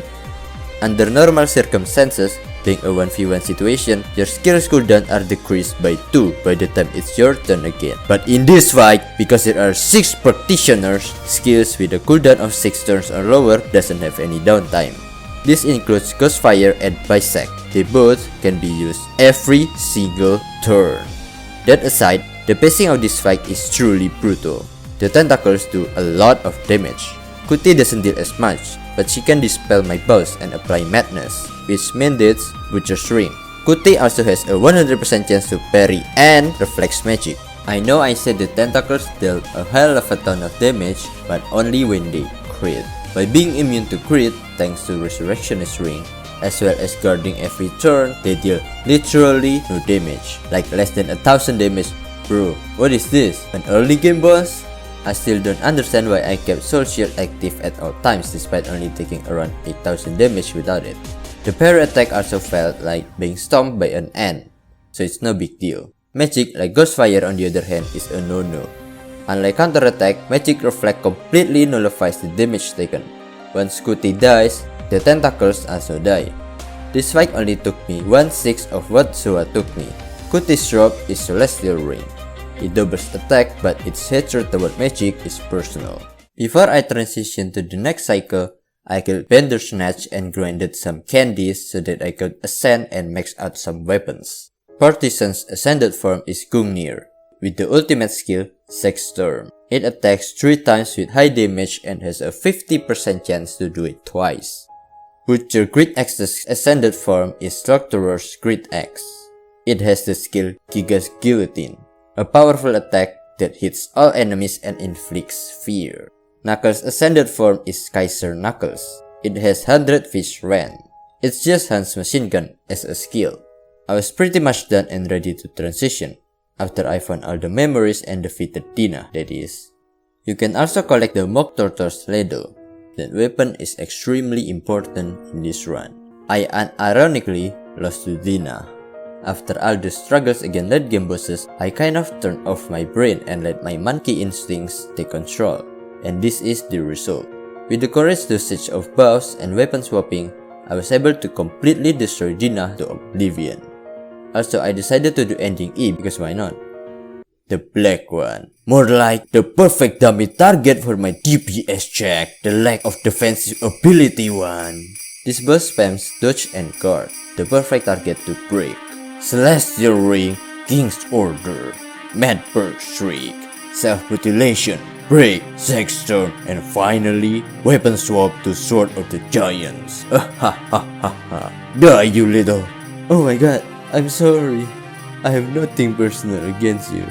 Under normal circumstances, being a 1v1 situation, your skills cooldown are decreased by 2 by the time it's your turn again. But in this fight, because there are 6 practitioners, skills with a cooldown of 6 turns or lower doesn't have any downtime. This includes Ghostfire and Bisect. They both can be used every single turn. That aside, the pacing of this fight is truly brutal. The tentacles do a lot of damage. Kuti doesn't deal as much, but she can dispel my bows and apply madness, which mandates Butcher's Ring. Kuti also has a 100% chance to parry and reflex magic. I know I said the tentacles dealt a hell of a ton of damage, but only when they crit. By being immune to crit thanks to Resurrectionist Ring, as well as guarding every turn, they deal literally no damage, like less than 1000 damage. Bro, what is this? An early game boss? I still don't understand why I kept Soul Shield active at all times despite only taking around 8000 damage without it. The parry attack also felt like being stomped by an ant, so it's no big deal. Magic like Ghostfire on the other hand is a no-no. Unlike counter attack, Magic Reflect completely nullifies the damage taken. Once Kuti dies, the tentacles also die. This fight only took me 1/6 of what Zoa took me. Kuti's drop is Celestial Ring. It doubles attack, but its hatred toward magic is personal. Before I transition to the next cycle, I killed Bandersnatch and grinded some candies so that I could ascend and max out some weapons. Partisan's ascended form is Gungnir, with the ultimate skill, Sexstorm. It attacks 3 times with high damage and has a 50% chance to do it twice. Butcher Great Axe's ascended form is Structurer's Great Axe. It has the skill Giga's Guillotine, a powerful attack that hits all enemies and inflicts fear. Knuckles' ascended form is Kaiser Knuckles. It has 100 Fish Ren. It's just Han's machine gun as a skill. I was pretty much done and ready to transition, after I found all the memories and defeated Dina, that is. You can also collect the Mock Tortoise Ladle. That weapon is extremely important in this run. I unironically lost to Dina. After all the struggles against late game bosses, I kind of turned off my brain and let my monkey instincts take control. And this is the result. With the courage dosage of bows and weapon swapping, I was able to completely destroy Dina to oblivion. Also, I decided to do ending E because why not? The black one. More like the perfect dummy target for my DPS check, the lack of defensive ability one. This boss spams dodge and guard, the perfect target to break. Celestial Ring, King's Order, Mad Bird Shriek, Self-Mutilation, Break, Sexstorm, and finally, Weapon Swap to Sword of the Giants. Die, you little... Oh my god, I'm sorry. I have nothing personal against you.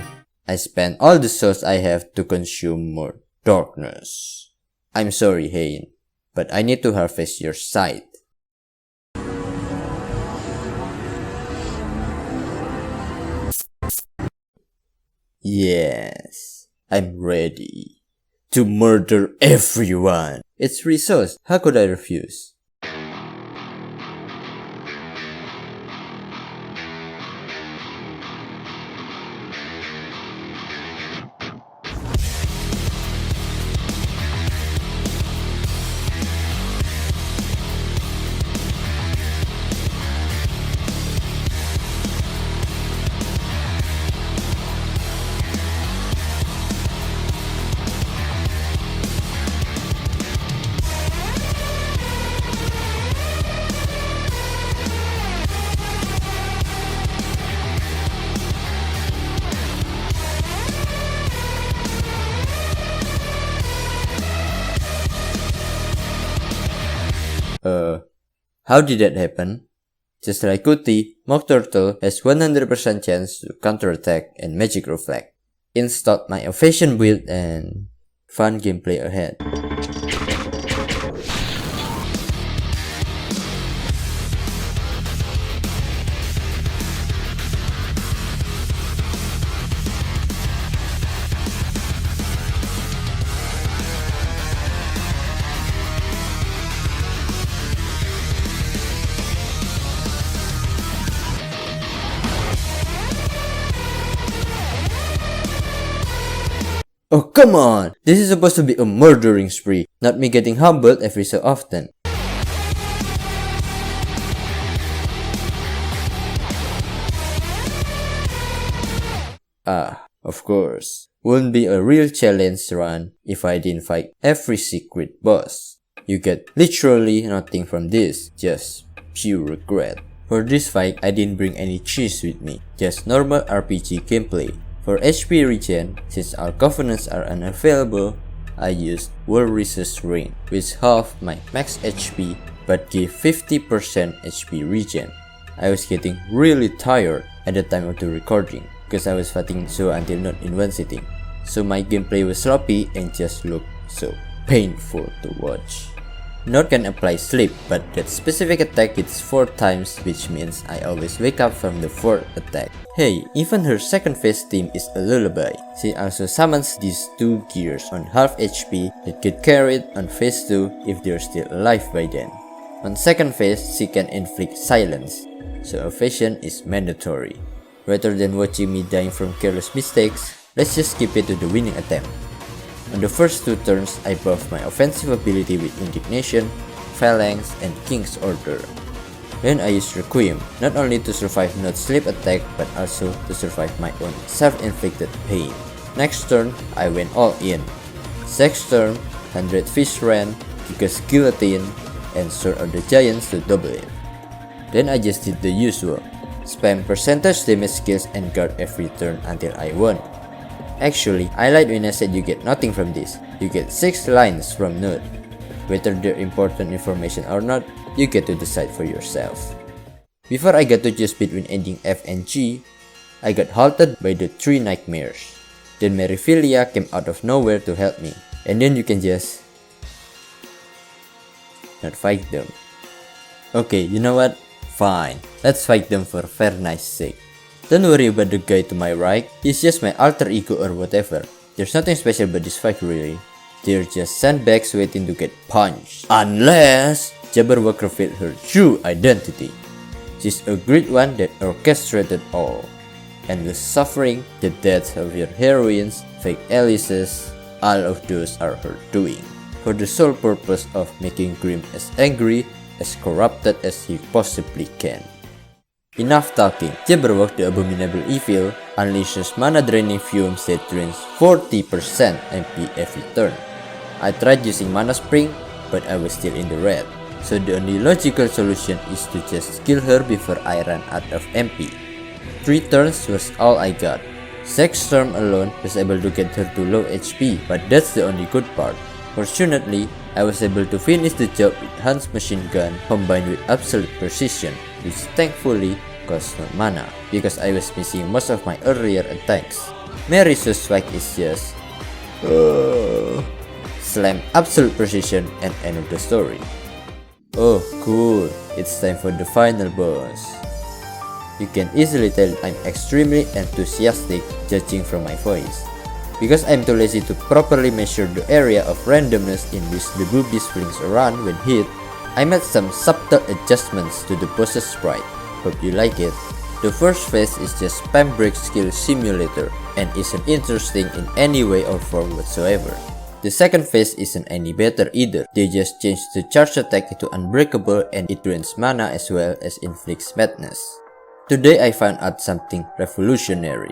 I spent all the souls I have to consume more darkness. I'm sorry, Hein, but I need to harvest your sight. Yes, I'm ready to murder everyone. It's free sauce. How could I refuse? How did that happen? Just like Kuti, Mock Turtle has 100% chance to counterattack and magic reflect. Installed my evasion build and fun gameplay ahead. Oh come on! This is supposed to be a murdering spree, not me getting humbled every so often. Of course. Wouldn't be a real challenge run if I didn't fight every secret boss. You get literally nothing from this, just pure regret. For this fight, I didn't bring any cheese with me, just normal RPG gameplay. For HP regen, since our covenants are unavailable, I used World Resource Ring, which halved my max HP but gave 50% HP regen. I was getting really tired at the time of the recording, because I was fighting Zo until not in one sitting, so my gameplay was sloppy and just looked so painful to watch. Note can apply sleep, but that specific attack hits 4 times, which means I always wake up from the 4th attack. Hey, even her second phase team is a lullaby. She also summons these 2 gears on half HP that get carried on phase 2 if they're still alive by then. On second phase, she can inflict silence, so evasion is mandatory. Rather than watching me dying from careless mistakes, let's just skip it to the winning attempt. On the first 2 turns, I buffed my offensive ability with Indignation, Phalanx, and King's Order. Then I used Requiem, not only to survive not sleep attack, but also to survive my own self-inflicted pain. Next turn, I went all in. Next turn, 100 Fish Ran, Giga's Guillotine, and Sword of the Giants to double it. Then I just did the usual, spam percentage damage skills and guard every turn until I won. Actually, I lied when I said you get nothing from this. You get 6 lines from Node. Whether they're important information or not, you get to decide for yourself. Before I got to choose between ending F and G, I got halted by the 3 nightmares. Then Meriphilia came out of nowhere to help me. And then you can just not fight them. Okay, you know what? Fine, let's fight them for fairness sake. Don't worry about the guy to my right, he's just my alter ego or whatever. There's nothing special about this fight really. They're just sandbags waiting to get punched. Unless Jabberwock revealed her true identity. She's a great one that orchestrated all. And the suffering, the deaths of your heroines, fake Alices, all of those are her doing. For the sole purpose of making Grimm as angry, as corrupted as he possibly can. Enough talking. Jabberwock the Abominable Evil unleashes mana draining fumes that drains 40% MP every turn. I tried using Mana Spring, but I was still in the red, so the only logical solution is to just kill her before I ran out of MP. 3 turns was all I got. Sex Storm alone was able to get her to low HP, but that's the only good part. Fortunately, I was able to finish the job with Hans machine gun combined with absolute precision, which thankfully cost no mana, because I was missing most of my earlier attacks. Mary's swag is just slam absolute precision and end of the story. Oh cool, it's time for the final boss. You can easily tell I'm extremely enthusiastic judging from my voice, because I'm too lazy to properly measure the area of randomness in which the boobies flings around when hit. I made some subtle adjustments to the boss's sprite. Hope you like it. The first phase is just spam break skill simulator and isn't interesting in any way or form whatsoever. The second phase isn't any better either. They just changed the charge attack into unbreakable and it drains mana as well as inflicts madness. Today I found out something revolutionary.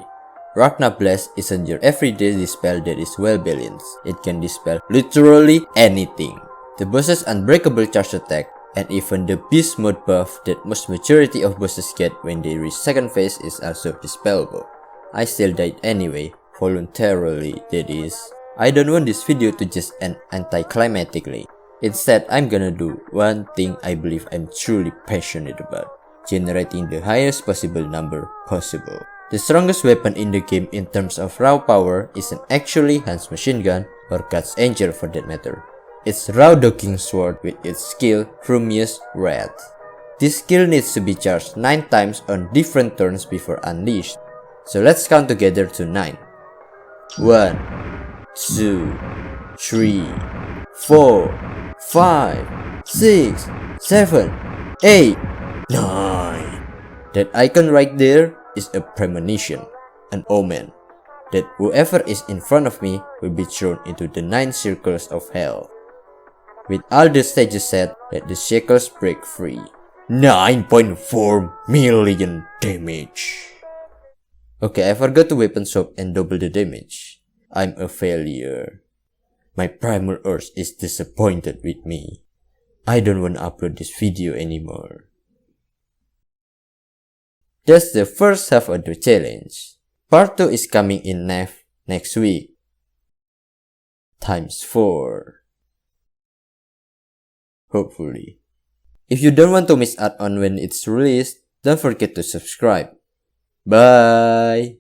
Ragna Blast isn't your everyday dispel that is well balanced. It can dispel literally anything. The boss's unbreakable charge attack and even the beast mode buff that most majority of bosses get when they reach second phase is also dispellable. I still died anyway, voluntarily that is. I don't want this video to just end anticlimactically. Instead, I'm gonna do one thing I believe I'm truly passionate about, generating the highest possible number possible. The strongest weapon in the game in terms of raw power isn't actually Hans machine gun or God's Angel for that matter. It's Raw Docking Sword with its skill Frumious Wrath. This skill needs to be charged 9 times on different turns before unleashed. So let's count together to 9. 1, 2, 3, 4, 5, 6, 7, 8, 9. That icon right there is a premonition, an omen, that whoever is in front of me will be thrown into the 9 circles of hell. With all the stages set, let the shackles break free. 9.4 million damage. Okay, I forgot to weapon swap and double the damage. I'm a failure. My primal urge is disappointed with me. I don't want to upload this video anymore. That's the first half of the challenge. Part 2 is coming in next week. Times 4. Hopefully. If you don't want to miss out on when it's released, don't forget to subscribe. Bye!